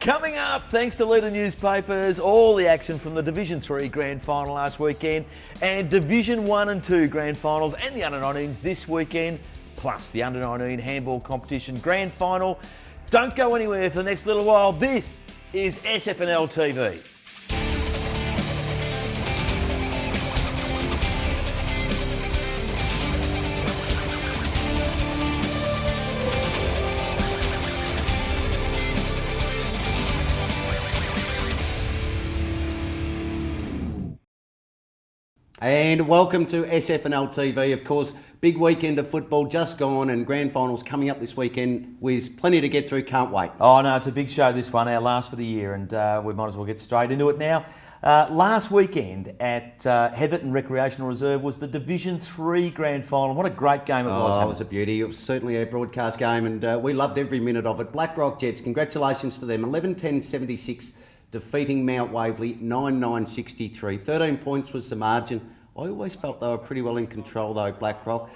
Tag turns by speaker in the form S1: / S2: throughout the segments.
S1: Coming up, thanks to leader newspapers, all the action from the Division 3 Grand Final last weekend and Division 1 and 2 Grand Finals and the Under-19s this weekend, plus the Under-19 handball competition Grand Final. Don't go anywhere for the next little while. This is SFNL TV.
S2: And welcome to SFNL TV. Of course, big weekend of football just gone and grand finals coming up this weekend with plenty to get through. Can't wait.
S1: Oh no, it's a big show this one, our last for the year, and we might as well get straight into it now. Last weekend at Heatherton Recreational Reserve was the Division 3 Grand Final. What a great game it was.
S2: Oh, it was a beauty. It was certainly a broadcast game and we loved every minute of it. Blackrock Jets, congratulations to them. 11-10-76. Defeating Mount Waverley 9-9-63. 13 points was the margin. I always felt they were pretty well in control though, Blackrock,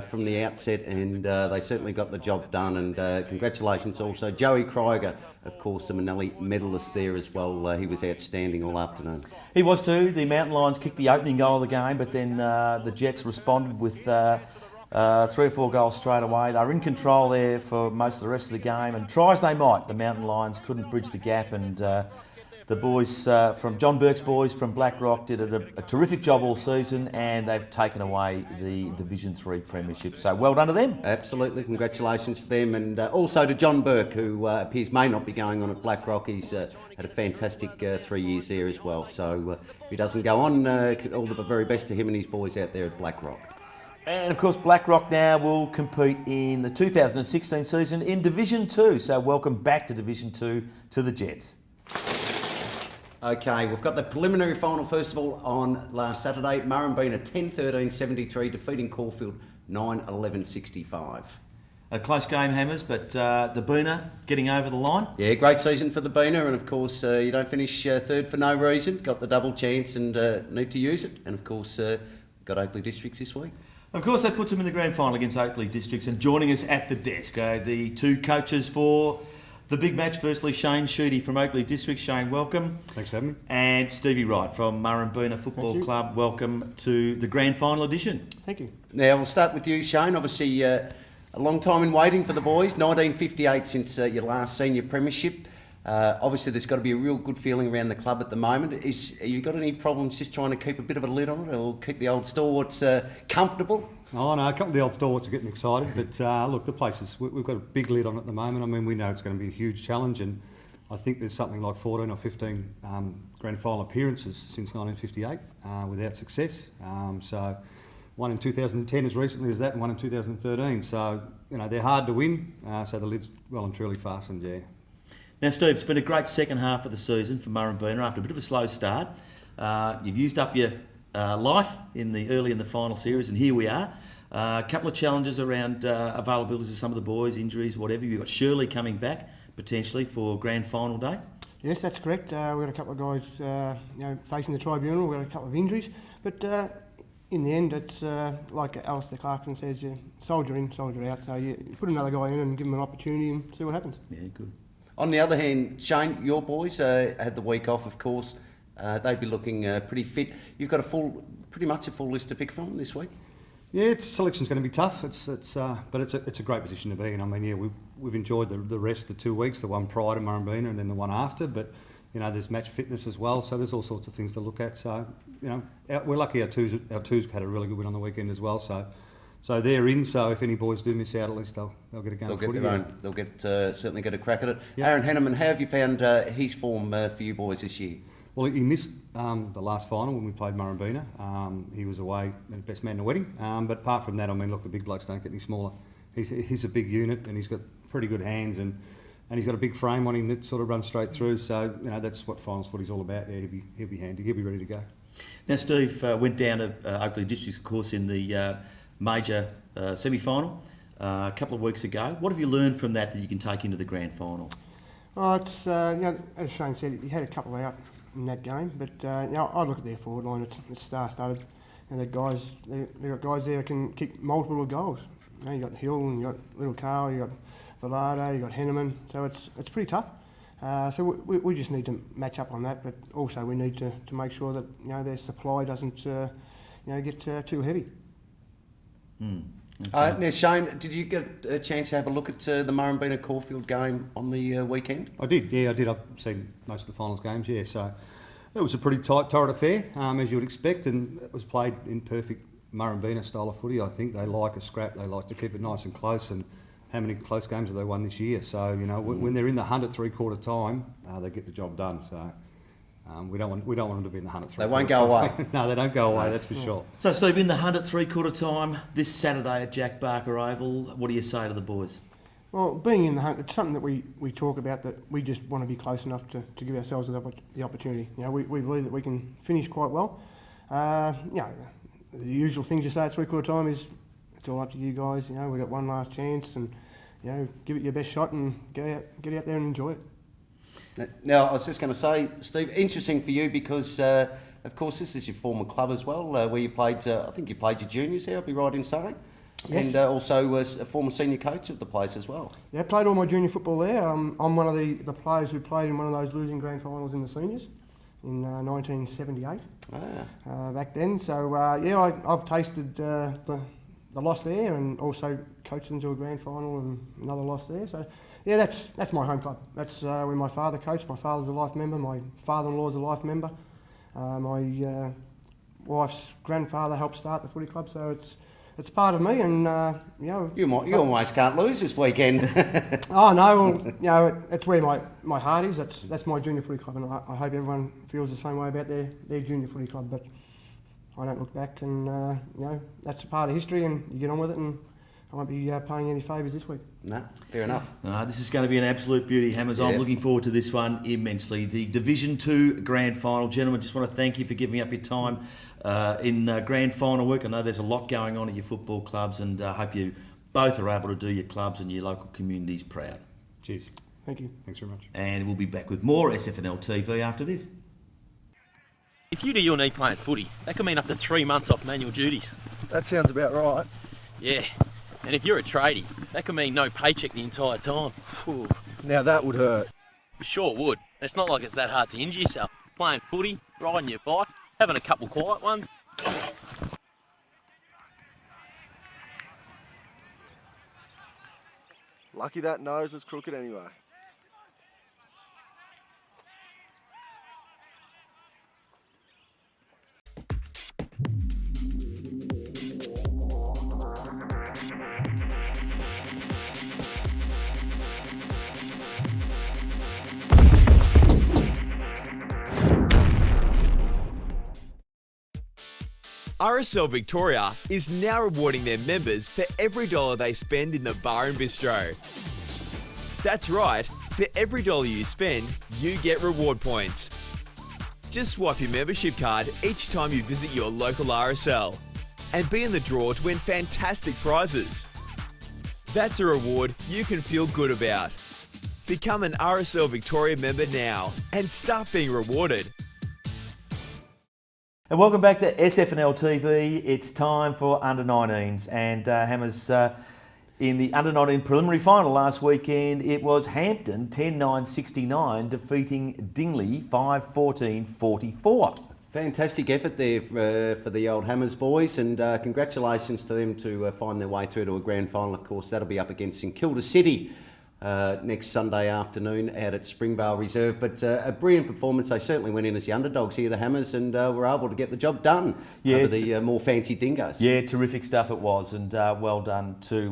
S2: from the outset, and they certainly got the job done. And congratulations also Joey Krieger, of course, the Manelli medalist there as well. He was outstanding all afternoon.
S1: He was too. The Mountain Lions kicked the opening goal of the game, but then the Jets responded with 3 or 4 goals straight away. They were in control there for most of the rest of the game, and try as they might, the Mountain Lions couldn't bridge the gap, and the boys from John Burke's boys from Blackrock did a terrific job all season, and they've taken away the Division 3 Premiership. So well done to them.
S2: Absolutely, congratulations to them, and also to John Burke, who appears may not be going on at Blackrock. He's had a fantastic 3 years there as well. So if he doesn't go on, all the very best to him and his boys out there at Blackrock.
S1: And of course, Blackrock now will compete in the 2016 season in Division 2. So welcome back to Division 2 to the Jets.
S2: Okay, we've got the preliminary final first of all on last Saturday. Murrumbeena 10-13-73, defeating Caulfield 9-11-65.
S1: A close game, Hammers, but the Beena getting over the line.
S2: Yeah, great season for the Beena, and of course you don't finish third for no reason. Got the double chance and need to use it, and of course got Oakleigh Districts this week.
S1: Of course, that puts them in the grand final against Oakleigh Districts, and joining us at the desk, the two coaches for the big match. Firstly, Shayne Sheedy from Oakleigh District. Shane, welcome.
S3: Thanks for having me.
S1: And Stevie Wright from Murrumbeena Football Club. Welcome to the grand final edition.
S3: Thank you.
S2: Now, we'll start with you, Shane. Obviously, a long time in waiting for the boys. 1958 since your last senior premiership. Obviously, there's got to be a real good feeling around the club at the moment. Have you got any problems just trying to keep a bit of a lid on it, or keep the old stalwarts comfortable?
S3: Oh no, a couple of the old stalwarts are getting excited, but look, the place is, we've got a big lid on it at the moment. I mean, we know it's going to be a huge challenge, and I think there's something like 14 or 15 grand final appearances since 1958 without success. So one in 2010 as recently as that, and one in 2013. So, you know, they're hard to win, so the lid's well and truly fastened, yeah.
S1: Now, Steve, it's been a great second half of the season for Murrumbeena after a bit of a slow start. You've used up your life early in the final series, and here we are. A couple of challenges around availability of some of the boys, injuries, whatever. You've got Shirley coming back potentially for grand final day.
S4: Yes, that's correct. We've got a couple of guys facing the tribunal. We've got a couple of injuries, but in the end, it's like Alistair Clarkson says, you soldier in, soldier out. So you put another guy in and give him an opportunity and see what happens.
S1: Yeah, good.
S2: On the other hand, Shane, your boys had the week off, of course. They'd be looking pretty fit. You've got pretty much a full list to pick from this week.
S3: Yeah, selection's going to be tough. But it's a great position to be in. I mean, yeah, we've enjoyed the rest of the 2 weeks, the one prior to Murrumbeena and then the one after. But you know, there's match fitness as well, so there's all sorts of things to look at. So you know, we're lucky our twos had a really good win on the weekend as well. So they're in. So if any boys do miss out, at least they'll get a game of footy.
S2: They'll certainly get a crack at it.
S3: Yeah.
S2: Aaron Henneman, how have you found his form for you boys this year?
S3: Well, he missed the last final when we played Murrumbeena. He was away, best man in the wedding. But apart from that, I mean, look, the big blokes don't get any smaller. He's a big unit, and he's got pretty good hands, and he's got a big frame on him that sort of runs straight through. So you know, that's what finals footy's all about. Yeah, he'll be handy. He'll be ready to go.
S1: Now, Steve went down to Oakleigh District, of course, in the major semi-final a couple of weeks ago. What have you learned from that you can take into the grand final?
S4: Oh, it's as Shane said, he had a couple out in that game, but I look at their forward line. It's star-studded, and they've got guys there that can kick multiple goals. You got Hill, and you got Little Carl, you got Velado, you got Henneman. So it's pretty tough. So we just need to match up on that, but also we need to make sure that their supply doesn't get too heavy.
S2: Okay. Now, Shane, did you get a chance to have a look at the Murrumbeena Caulfield game on the weekend?
S3: I did. I've seen most of the finals games, yeah. So it was a pretty torrid affair, as you would expect, and it was played in perfect Murrumbeena style of footy. I think they like a scrap, they like to keep it nice and close, and how many close games have they won this year? So, when they're in the hunt at three-quarter time, they get the job done. So we don't want them to be in the hunt at three-quarter time.
S2: They won't go away.
S3: No, they don't go away, that's for sure.
S1: So, Steve, in the hunt at three-quarter time this Saturday at Jack Barker Oval, what do you say to the boys?
S4: Well, being in the hunt, it's something that we talk about, that we just want to be close enough to give ourselves the opportunity. We believe that we can finish quite well. The usual things you say at three-quarter time is it's all up to you guys. We've got one last chance, and give it your best shot and get out there and enjoy it.
S2: Now, I was just going to say, Steve, interesting for you because, of course, this is your former club as well, where you played. I think you played your juniors there. I'll be right in saying. Yes. And also was a former senior coach of the place as well. Yeah,
S4: played all my junior football there. I'm one of the players who played in one of those losing grand finals in the seniors in 1978. Back then. So I've tasted the loss there, and also coached them to a grand final and another loss there. So yeah, that's my home club. That's where my father coached. My father's a life member. My father-in-law's a life member. My wife's grandfather helped start the footy club. So it's part of me, and
S2: You almost can't lose this weekend.
S4: Oh no, well, it's where my heart is. That's my junior footy club, and I hope everyone feels the same way about their junior footy club. But I don't look back, and that's a part of history, and you get on with it. And I won't be paying any favours this week.
S2: No, fair enough.
S1: This is going to be an absolute beauty, Hammers. Yeah. I'm looking forward to this one immensely. The Division 2 Grand Final. Gentlemen, just want to thank you for giving up your time in Grand Final week. I know there's a lot going on at your football clubs, and I hope you both are able to do your clubs and your local communities proud.
S3: Cheers.
S4: Thank you.
S3: Thanks very much.
S1: And we'll be back with more SFNL TV after this.
S5: If you do your knee playing footy, that could mean up to 3 months off manual duties.
S6: That sounds about right.
S5: Yeah. And if you're a tradie, that could mean no paycheck the entire time.
S6: Ooh, now that would hurt.
S5: Sure would. It's not like it's that hard to injure yourself. Playing footy, riding your bike, having a couple quiet ones.
S6: Lucky that nose was crooked anyway.
S7: RSL Victoria is now rewarding their members for every dollar they spend in the bar and bistro. That's right, for every dollar you spend, you get reward points. Just swipe your membership card each time you visit your local RSL and be in the draw to win fantastic prizes. That's a reward you can feel good about. Become an RSL Victoria member now and start being rewarded.
S1: And welcome back to SFNL TV. It's time for under-19s, and Hammers in the under-19 preliminary final last weekend. It was Hampton 10-9-69 defeating Dingley 5-14-44.
S2: Fantastic effort there for the old Hammers boys, and congratulations to them to find their way through to a grand final. Of course, that'll be up against St Kilda City next Sunday afternoon out at Springvale Reserve. But a brilliant performance. They certainly went in as the underdogs here, the Hammers, and were able to get the job done over the more fancy Dingoes.
S1: Yeah, terrific stuff it was, and well done to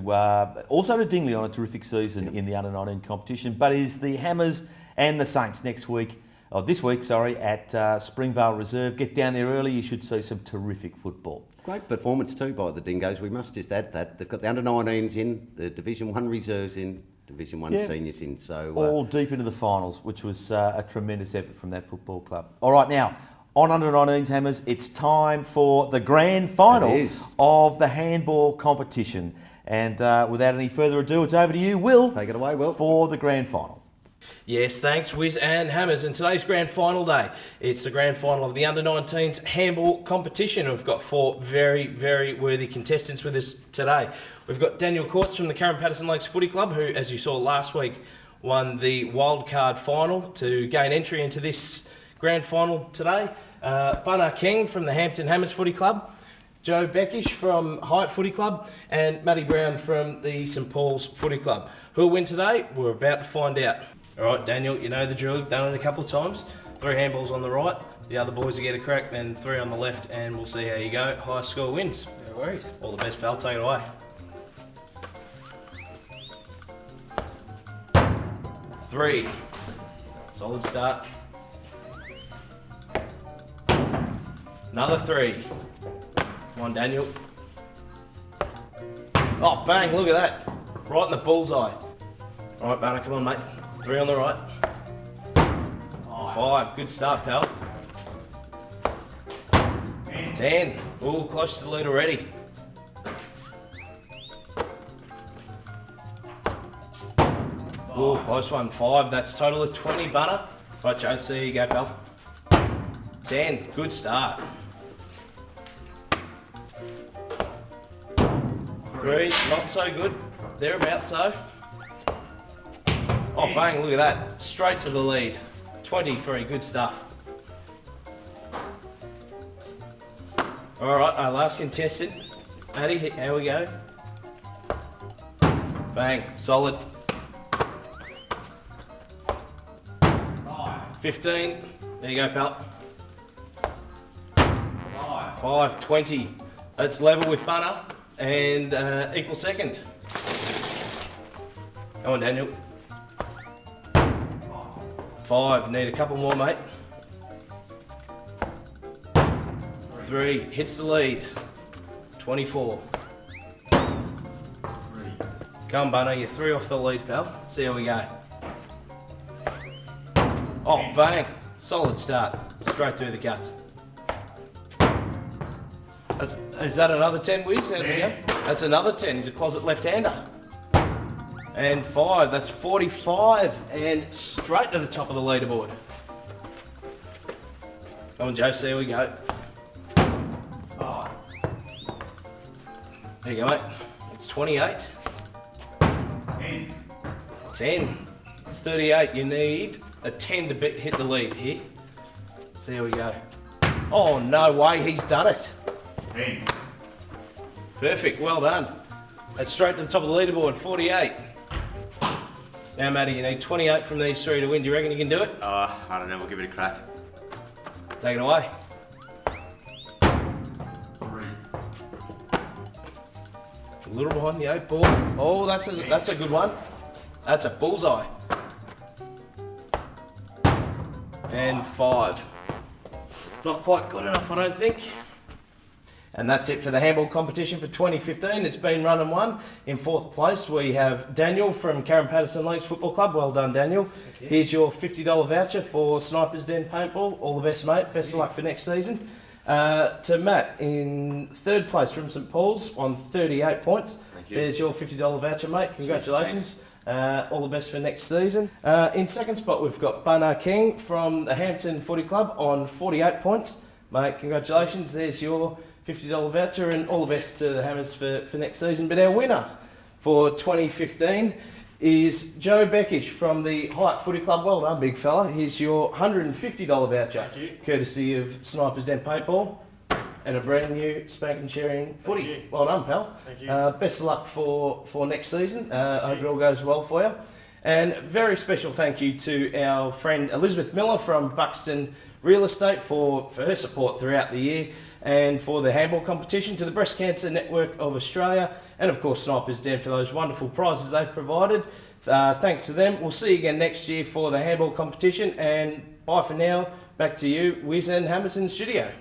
S1: also to Dingley on a terrific season in the under-19 competition. But it is the Hammers and the Saints this week, at Springvale Reserve. Get down there early, you should see some terrific football.
S2: Great performance too by the Dingoes. We must just add that. They've got the under-19s in, the Division 1 reserves in, Division 1 seniors in. So
S1: all deep into the finals, which was a tremendous effort from that football club. All right, now, on under-19s, Hammers, it's time for the grand final of the handball competition. And without any further ado, it's over to you, Will.
S2: Take it away, Will.
S1: For the grand final.
S8: Yes, thanks, Wiz and Hammers. And today's grand final day. It's the grand final of the under-19s handball competition. We've got 4 very, very worthy contestants with us today. We've got Daniel Courts from the Karen Patterson Lakes Footy Club, who, as you saw last week, won the wildcard final to gain entry into this grand final today. Bunna King from the Hampton Hammers Footy Club, Joe Beckish from Hyatt Footy Club, and Matty Brown from the St Paul's Footy Club. Who'll win today? We're about to find out. All right, Daniel, you know the drill. You've done it a couple of times. 3 handballs on the right, the other boys will get a crack, then 3 on the left, and we'll see how you go. Highest score wins.
S5: No worries.
S8: All the best, pal. Take it away. 3. Solid start. Another 3. Come on, Daniel. Oh, bang, look at that. Right in the bullseye. All right, Banner, come on, mate. 3 on the right. 5, good start, pal. 10. Ooh, close to the lead already. Ooh, close one. 5, that's total of 20, Banner. Right, Joe, so there you go, pal. 10, good start. 3, not so good. Thereabouts, so. Oh, bang, look at that. Straight to the lead. 23, good stuff. All right, our last contestant. Matty, here we go. Bang, solid. 15, there you go, pal. 5, 20. That's level with Bunner and equal second. Come on, Daniel. 5, need a couple more, mate. 3, hits the lead. 24. Come on, Bunner, you're 3 off the lead, pal. See how we go. Oh, bang. Solid start. Straight through the guts. Is that another 10, Wiz? There we go. That's another 10. He's a closet left-hander. And 5, that's 45, and straight to the top of the leaderboard. Come on, Joe, see how we go. There you go, mate. It's 28. 10. It's 38. You need a 10 to hit the lead here. See how we go. Oh, no way, he's done it.
S9: 10.
S8: Perfect, well done. That's straight to the top of the leaderboard, 48. Now, Matty, you need 28 from these 3 to win. Do you reckon you can do it?
S9: I don't know, we'll give it a crack.
S8: Take it away.
S9: 3.
S8: A little behind the 8 ball. Oh, that's a good one. That's a bullseye. And 5. Not quite good enough, I don't think. And that's it for the handball competition for 2015. It's been run and won. In 4th place, we have Daniel from Karen Patterson Lakes Football Club. Well done, Daniel. Here's your $50 voucher for Sniper's Den Paintball. All the best, mate. Best of luck for next season. To Matt in 3rd place from St Paul's on 38 points.
S9: Thank you.
S8: There's your $50 voucher, mate. Congratulations. All the best for next season. In 2nd spot, we've got Bunna King from the Hampton Footy Club on 48 points. Mate, congratulations. There's your $50 voucher, and all the best to the Hammers for next season. But our winner for 2015 is Joe Beckish from the Hyatt Footy Club. Well done, big fella. Here's your $150 voucher, courtesy of Sniper's Den Paintball, and a brand new spanking sharing footy. Well done, pal.
S10: Thank you.
S8: Best of luck for next season. I hope it all goes well for you. And very special thank you to our friend Elizabeth Miller from Buxton Real Estate for her support throughout the year, and for the handball competition, to the Breast Cancer Network of Australia, and of course Sniper's Den for those wonderful prizes they've provided. Thanks to them. We'll see you again next year for the handball competition, and bye for now. Back to you, Wiz and Hammers in the studio.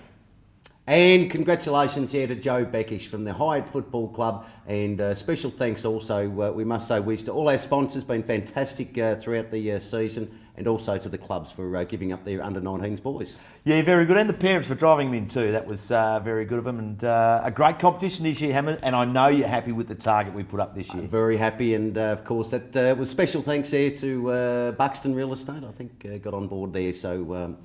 S2: And congratulations here to Joe Beckish from the Hyatt Football Club, and special thanks also, we must say, Wiz, to all our sponsors. Been fantastic throughout the season, and also to the clubs for giving up their under-19s boys.
S1: Yeah, very good. And the parents for driving them in too. That was very good of them. And a great competition this year, Hammer. And I know you're happy with the target we put up this year.
S2: Very happy. And of course, that was special thanks there to Buxton Real Estate. I think got on board there. So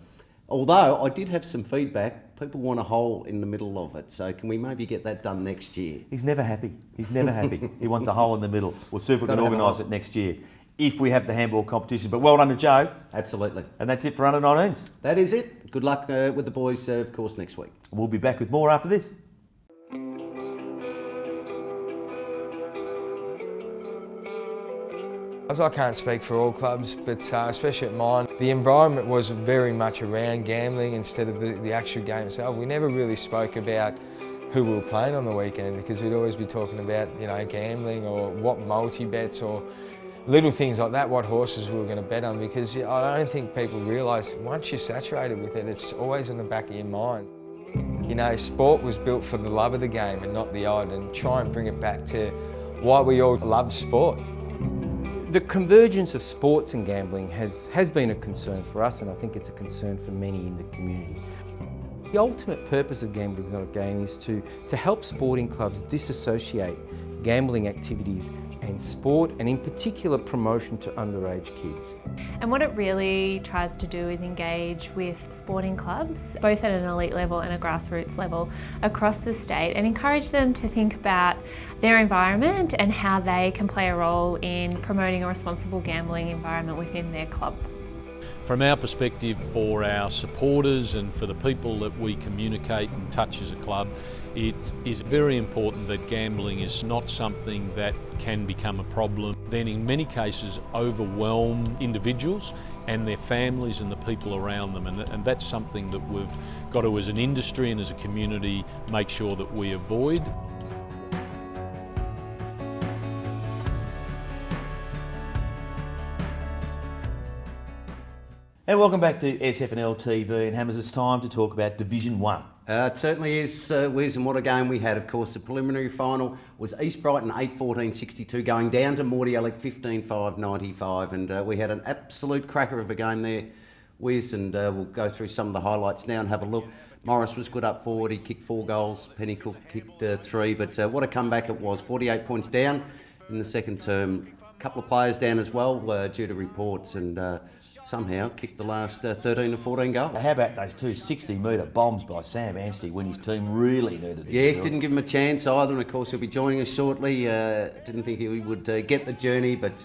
S2: although I did have some feedback, people want a hole in the middle of it. So can we maybe get that done next year?
S1: He's never happy. He's never happy. He wants a hole in the middle. We'll see if we can organise it next year. if we have the handball competition. But well done to Joe.
S2: Absolutely.
S1: And that's it for Under 19s.
S2: That is it. Good luck with the boys, of course, next week.
S1: We'll be back with more after this.
S10: I can't speak for all clubs, but especially at mine, the environment was very much around gambling instead of the actual game itself. We never really spoke about who we were playing on the weekend because we'd always be talking about, you know, gambling or what multi-bets or little things like that, what horses we were going to bet on, because I don't think people realise once you're saturated with it, it's always in the back of your mind. You know, sport was built for the love of the game and not the odd, and try and bring it back to why we all love sport.
S11: The convergence of sports and gambling has been a concern for us, and I think it's a concern for many in the community. The ultimate purpose of Gambling Is Not a Game is to help sporting clubs disassociate gambling activities and sport, and in particular promotion to underage kids.
S12: And what it really tries to do is engage with sporting clubs, both at an elite level and a grassroots level across the state, and encourage them to think about their environment and how they can play a role in promoting a responsible gambling environment within their club.
S13: From our perspective, for our supporters and for the people that we communicate and touch as a club, it is very important that gambling is not something that can become a problem, then in many cases overwhelm individuals and their families and the people around them, and that's something that we've got to, as an industry and as a community, make sure that we avoid.
S1: And welcome back to SFNL TV, and Hammers, it's time to talk about Division 1.
S2: It certainly is, Wes, and what a game we had. Of course, the preliminary final was East Brighton 8-14-62 going down to Mordialloc 15-5-95, and we had an absolute cracker of a game there, Wes, and we'll go through some of the highlights now and have a look. Morris was good up forward, he kicked 4 goals, Pennycook kicked 3, but what a comeback it was. 48 points down in the second term. A couple of players down as well due to reports, and somehow kicked the last 13 or 14 goals.
S1: How about those two 60-metre bombs by Sam Anstey when his team really needed it?
S2: Yes, didn't give him a chance either, and of course he'll be joining us shortly. Didn't think he would get the journey, but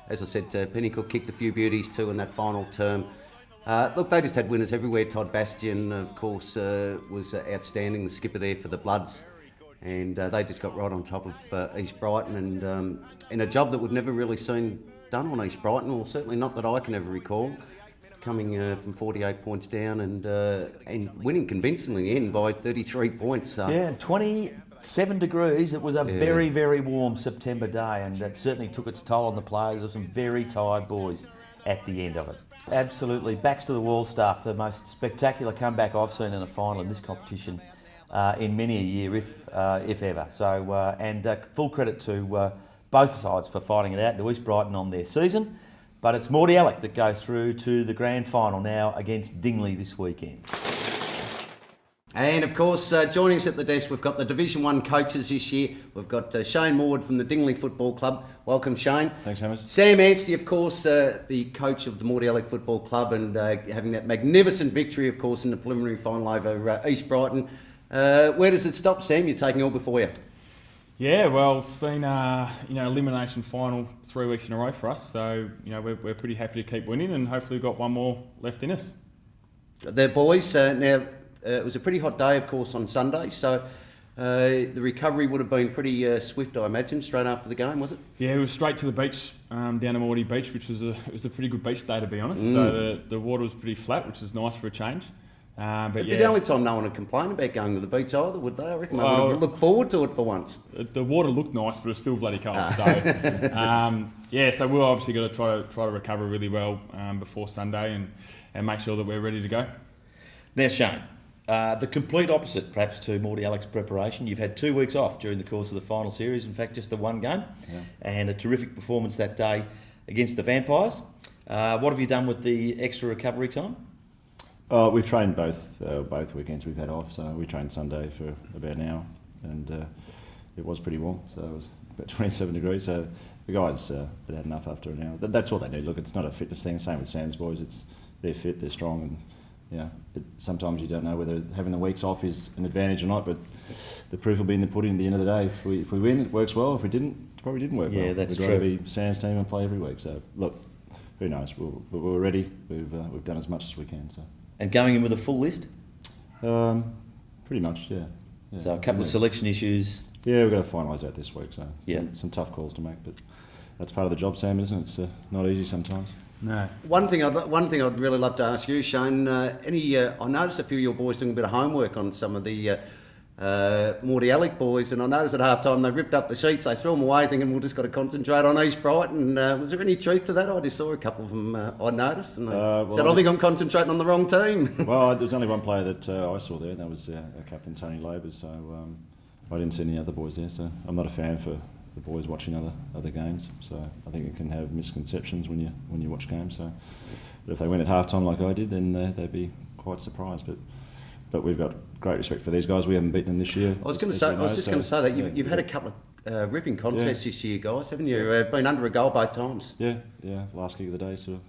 S2: as I said, Pennycook kicked a few beauties too in that final term. Look, they just had winners everywhere. Todd Bastian, of course, was outstanding, the skipper there for the Bloods, and they just got right on top of East Brighton, and in a job that we've never really seen done on East Brighton, or certainly not that I can ever recall, coming from 48 points down and winning convincingly in by 33 points. So.
S1: Yeah, 27 degrees. It was a very, very warm September day, and it certainly took its toll on the players. There were some very tired boys at the end of it. Absolutely, backs to the wall stuff. The most spectacular comeback I've seen in a final in this competition in many a year, if ever. So, and full credit to both sides for fighting it out to East Brighton on their season, but it's Mordialloc that go through to the grand final now against Dingley this weekend.
S2: And of course, joining us at the desk, we've got the Division 1 coaches this year. We've got Shane Morwood from the Dingley Football Club. Welcome, Shane.
S14: Thanks, Hammers.
S2: Sam Anstey, of course, the coach of the Mordialloc Football Club, and having that magnificent victory, of course, in the preliminary final over East Brighton. Where does it stop, Sam? You're taking all before you.
S14: Yeah, well, it's been elimination final 3 weeks in a row for us, so we're pretty happy to keep winning, and hopefully we've got one more left in us.
S2: The boys, now it was a pretty hot day, of course, on Sunday, so the recovery would have been pretty swift, I imagine, straight after the game, was it?
S14: Yeah, we were straight to the beach, down to Mordy Beach, which was a pretty good beach day, to be honest. So the water was pretty flat, which is nice for a change. But yeah,
S2: the only time no one would complain about going to the beach either, would they? I reckon they would have looked forward to it for once.
S14: The water looked nice, but it was still bloody cold. So so we're obviously got to try to recover really well before Sunday and make sure that we're ready to go.
S1: Now, Shane, the complete opposite perhaps to Mordialloc's preparation. You've had 2 weeks off during the course of the final series, in fact just the one game, and a terrific performance that day against the Vampires. What have you done with the extra recovery time?
S15: We've trained both weekends we've had off, so we trained Sunday for about an hour, and it was pretty warm, so it was about 27 degrees, so the guys had had enough after an hour. That's all they need. Look, it's not a fitness thing, same with Sam's boys, they're fit, they're strong, and sometimes you don't know whether having the weeks off is an advantage or not, but the proof will be in the pudding at the end of the day. If we win, it works well. If we didn't, probably didn't work
S1: Yeah,
S15: well.
S1: that's
S15: We'd
S1: true.
S15: rather be Sam's team and play every week. So look, who knows? We're ready. We've done as much as we can. So.
S1: And going in with a full list?
S15: Pretty much, yeah.
S1: So a couple of selection issues.
S15: Yeah, we've got to finalise that this week. So
S1: Yeah.
S15: some tough calls to make, but that's part of the job, Sam, isn't it? It's not easy sometimes.
S14: No.
S2: One thing I'd really love to ask you, Shane. I noticed a few of your boys doing a bit of homework on some of the Mordialloc boys, and I noticed at half time they ripped up the sheets, they threw them away, thinking we've just got to concentrate on East Brighton. Was there any truth to that? I just saw a couple of them. I noticed, and they said, "I think I'm concentrating on the wrong team."
S15: Well, there's only one player that I saw there, and that was our captain Tony Labers. So I didn't see any other boys there. So I'm not a fan for the boys watching other games. So I think it can have misconceptions when you watch games. So, but if they went at half time like I did, then they'd be quite surprised. But we've got great respect for these guys. We haven't beaten them this year.
S2: I was just going to say that you've had a couple of ripping contests this year, guys, haven't you? Been under a goal both times.
S15: Yeah. Last kick of the day sort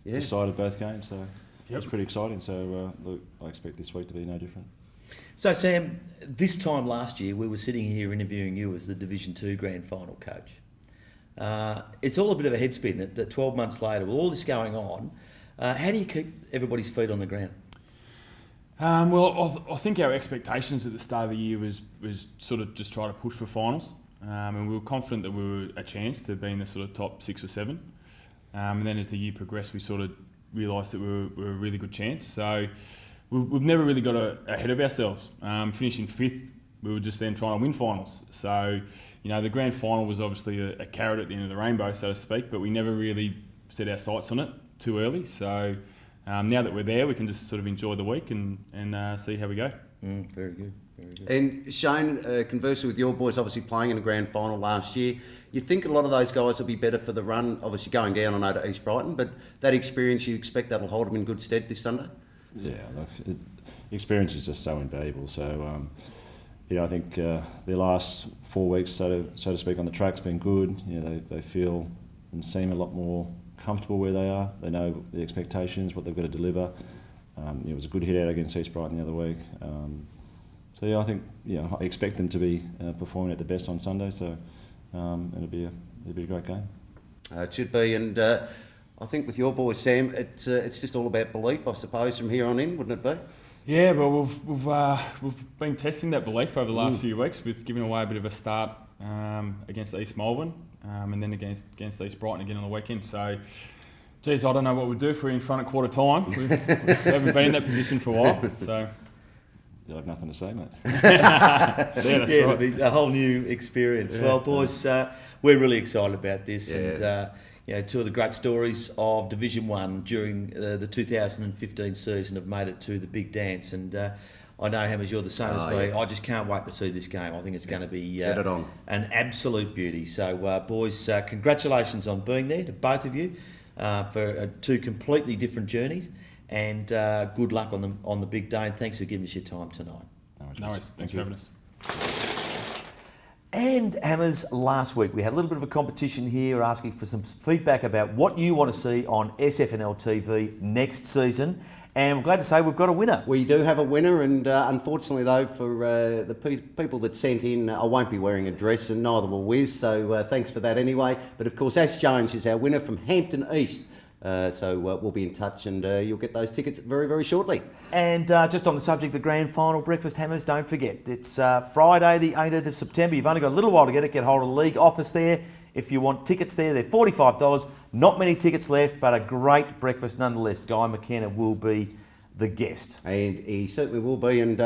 S15: of decided both games, so it was pretty exciting. So look, I expect this week to be no different.
S1: So Sam, this time last year we were sitting here interviewing you as the Division 2 Grand Final coach. It's all a bit of a head spin that 12 months later, with all this going on, how do you keep everybody's feet on the ground?
S14: Well, I think our expectations at the start of the year was sort of just try to push for finals, and we were confident that we were a chance to be in the sort of top 6 or 7. And then as the year progressed, we sort of realised that we were a really good chance. So we've never really got ahead of ourselves. Finishing 5th, we were just then trying to win finals. So, the grand final was obviously a carrot at the end of the rainbow, so to speak, but we never really set our sights on it too early. So now that we're there, we can just sort of enjoy the week and see how we go.
S1: Very good.
S2: And Shane, conversely with your boys obviously playing in the grand final last year, you think a lot of those guys will be better for the run, obviously going down, I know, to East Brighton, but that experience, you expect that'll hold them in good stead this Sunday?
S15: Yeah, look, experience is just so invaluable. So, I think their last 4 weeks, so to speak, on the track's been good. They feel and seem a lot more comfortable where they are. They know the expectations, what they've got to deliver. It was a good hit out against East Brighton the other week. I think I expect them to be performing at the best on Sunday. So it'll be a great game.
S2: It should be, and I think with your boys, Sam, it's just all about belief, I suppose, from here on in, wouldn't it be?
S14: Yeah, well, we've been testing that belief over the last few weeks with giving away a bit of a start against East Melbourne and then against East Brighton again on the weekend. So, geez, I don't know what we'd do if we're in front at quarter time. We haven't been in that position for a while. So.
S15: You'll have nothing to say, mate.
S14: That's right.
S1: It'll be a whole new experience. Yeah. Well, boys, we're really excited about this, and two of the great stories of Division 1 during the 2015 season have made it to the big dance, and I know, Hammers, you're the same as me. I just can't wait to see this game. I think it's going to be an absolute beauty. So, boys, congratulations on being there to both of you for 2 completely different journeys. And good luck on the big day, and thanks for giving us your time tonight.
S14: No worries. Thanks for having us.
S1: And Hammers, last week we had a little bit of a competition here asking for some feedback about what you want to see on SFNL TV next season. And I'm glad to say we've got a winner.
S2: We do have a winner, and unfortunately though, for the people that sent in, I won't be wearing a dress, and neither will Wiz, so thanks for that anyway. But of course, Ash Jones is our winner from Hampton East. So we'll be in touch, and you'll get those tickets very, very shortly.
S1: And just on the subject of the grand final breakfast, Hammers, don't forget, it's Friday the 18th of September. You've only got a little while to get it. Get hold of the league office there. If you want tickets there, they're $45. Not many tickets left, but a great breakfast nonetheless. Guy McKenna will be the guest.
S2: And he certainly will be, and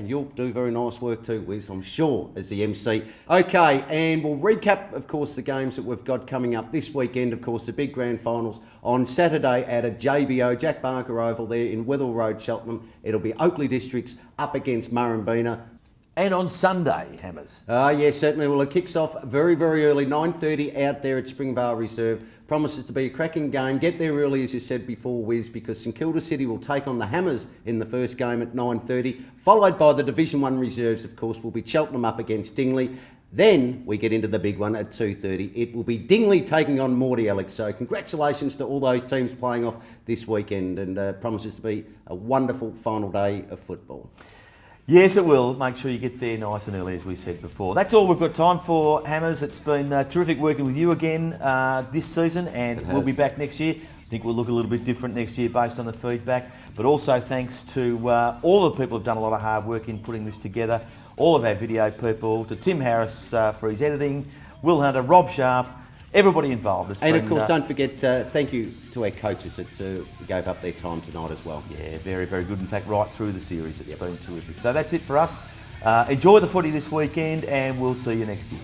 S2: you'll do very nice work too, Wiz, I'm sure, as the MC. Okay, and we'll recap, of course, the games that we've got coming up this weekend. Of course, the big grand finals on Saturday at a JBO, Jack Barker Oval there in Wetherill Road, Cheltenham. It'll be Oakleigh Districts up against Murrumbeena.
S1: And on Sunday, Hammers.
S2: Yes, certainly. Well, it kicks off very, very early, 9:30 out there at Springvale Reserve. Promises to be a cracking game. Get there early, as you said before, Wiz, because St Kilda City will take on the Hammers in the first game at 9:30, followed by the Division 1 reserves, of course, will be Cheltenham up against Dingley. Then we get into the big one at 2:30. It will be Dingley taking on Mordialloc. So congratulations to all those teams playing off this weekend, and promises to be a wonderful final day of football.
S1: Yes, it will. Make sure you get there nice and early, as we said before. That's all we've got time for, Hammers. It's been terrific working with you again this season, and we'll be back next year. I think we'll look a little bit different next year based on the feedback, but also thanks to all the people who've done a lot of hard work in putting this together, all of our video people, to Tim Harris for his editing, Will Hunter, Rob Sharp, everybody involved.
S2: And of course, don't forget, thank you to our coaches that gave up their time tonight as well.
S1: Yeah, very, very good. In fact, right through the series, it's been terrific. So that's it for us. Enjoy the footy this weekend, and we'll see you next year.